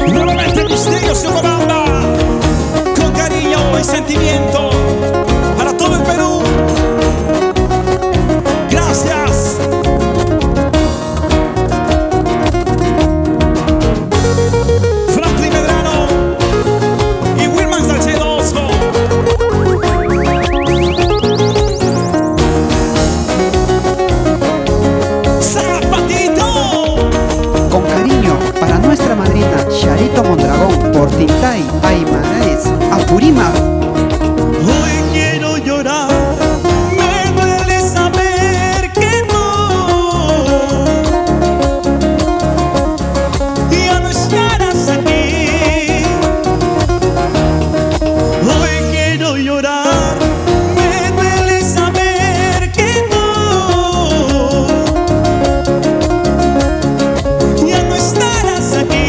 Nuevamente Misterios de Cobamba, con cariño y sentimiento para todo el Perú. Gracias. Franklin Medrano y Wilman Salcedoso. Zapatito. Con cariño para nuestra madrina Charito Mondragón por Tintay, Aymaraes, Apurímac. Hoy quiero llorar, me duele saber que no, ya no estarás aquí. Hoy quiero llorar, me duele saber que no, ya no estarás aquí.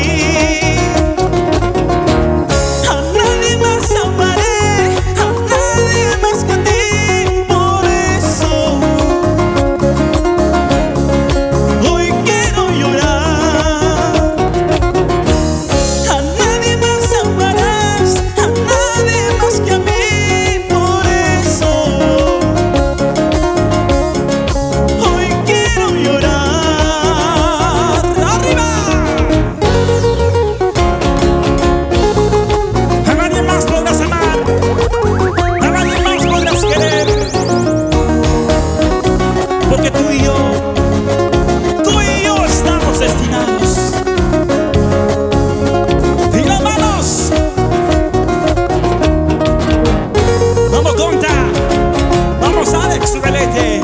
A nadie más amaré, a nadie más que a ti, por eso hoy quiero llorar. A nadie más amarás, a nadie más que a mí, por eso hoy quiero llorar. ¡Arriba! A nadie más podrás amar, a nadie más podrás querer, porque tú y yo estamos destinados. Y las manos, vamos Conta, vamos Alex Velete.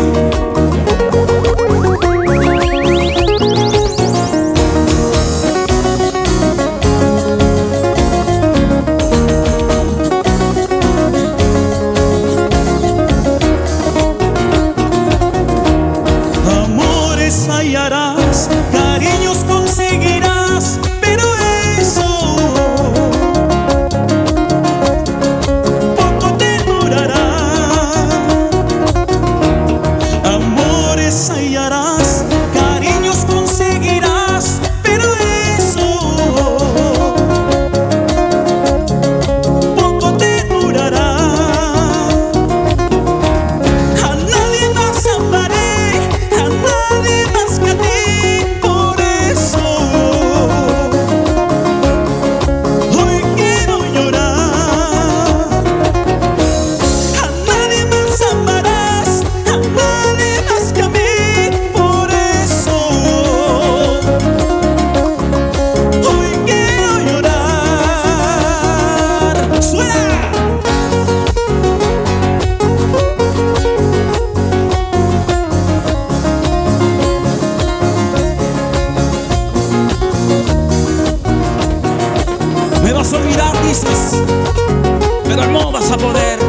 Amores hallarás, cariños conseguirás, pero eso poco te durará. Amores hallarás, cariños conseguirás, pero eso poco te durará. A nadie más amaré, a nadie más que a ti, por eso hoy quiero llorar. A nadie más amarás, a nadie más que a mí, por eso hoy quiero llorar. ¡Suena! Me vas a olvidar, dices, pero no vas a poder.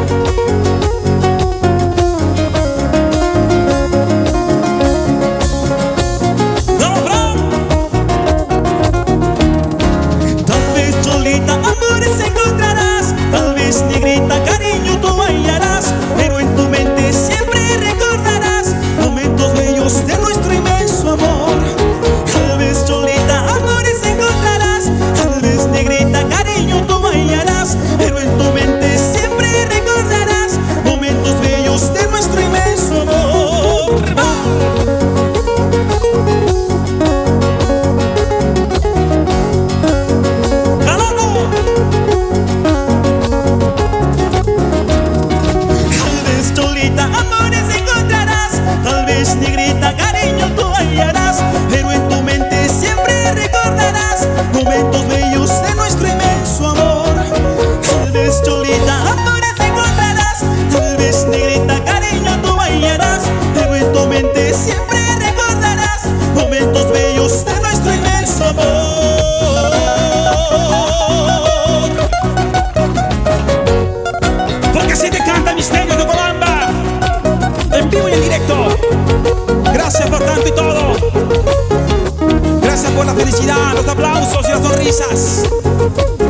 ¡Vamos, Fran! Tal vez Cholita amores encontrarás, tal vez negrita cariño tú hallarás, pero en tu mente siempre recordarás momentos bellos de nuestro inmenso amor. Tal vez Cholita amores encontrarás, tal vez negrita cariño tú hallarás, pero en tu mente siempre recordarás momentos bellos de nuestro inmenso amor. ¡Galano! Tal vez Cholita amores encontrarás, tal vez negrita cariño tú hallarás, pero en tu mente siempre recordarás momentos bellos de nuestro inmenso amor. Tal vez Cholita amores encontrarás, tal vez negrita cariño tú hallarás, pero en tu mente siempre recordarás momentos bellos de nuestro inmenso amor. Porque así te canta Misterios de Cobamba, en vivo y en directo. Gracias por tanto y todo. Gracias por la felicidad, los aplausos y las sonrisas,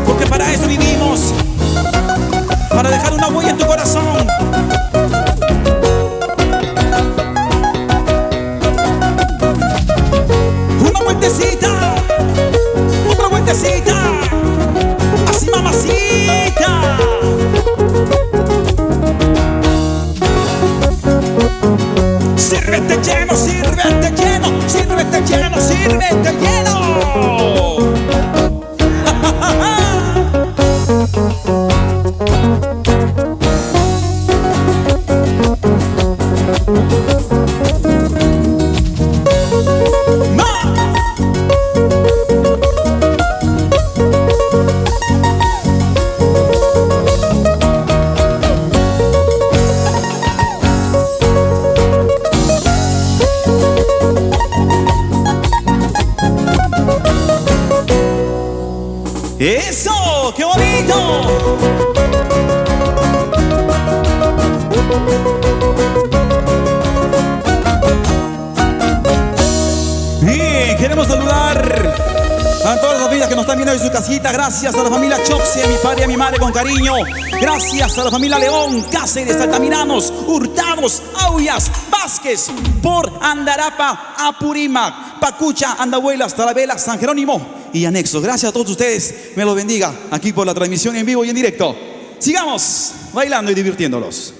porque para eso vivimos, para dejar una huella en tu corazón. ambiente lleno. ¡Eso! ¡Qué bonito! Bien, queremos saludar a todas las familias que nos están viendo en su casita. Gracias a la familia Choxe, a mi padre y a mi madre con cariño. Gracias a la familia León, Cáceres, Altaminanos, Hurtados, Aullas, Vázquez, por Andarapa, Apurímac, Pacucha, Andahuaylas, Talavera, San Jerónimo y anexos. Gracias a todos ustedes, me los bendiga aquí por la transmisión en vivo y en directo. Sigamos bailando y divirtiéndolos.